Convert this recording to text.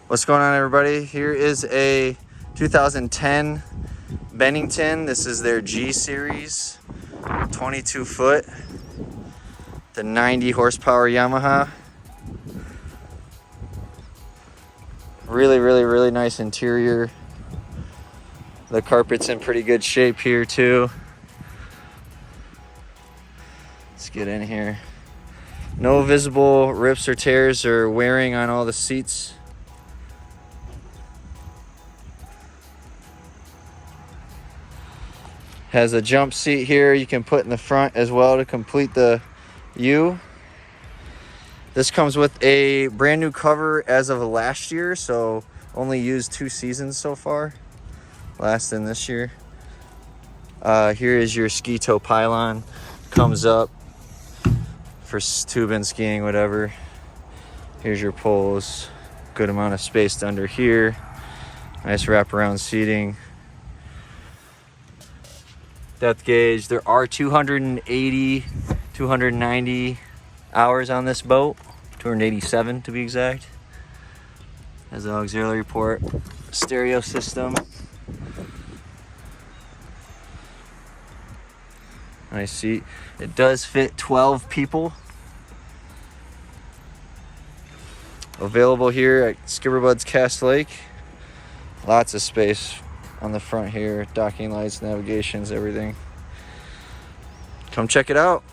What's going on, everybody? Here is a 2010 Bennington. This is their G series, 22 foot, the 90 horsepower Yamaha. Really nice interior. The carpet's in pretty good shape here too. Let's get in here. No visible rips or tears or wearing on all the seats. Has a jump seat here you can put in the front as well to complete the U. This comes with a brand new cover as of last year, so only used 2 seasons so far, last and this year. Here is your ski toe pylon. Comes up for tubing, skiing, whatever. Here's your poles. Good amount of space under here. Nice wraparound seating. Depth gauge. There are 280, 290 hours on this boat. 287 to be exact. Has an auxiliary port. Stereo system. Nice seat. It does fit 12 people. Available here at SkipperBud's Cass Lake. Lots of space on the front here. Docking lights, navigations, everything. Come check it out.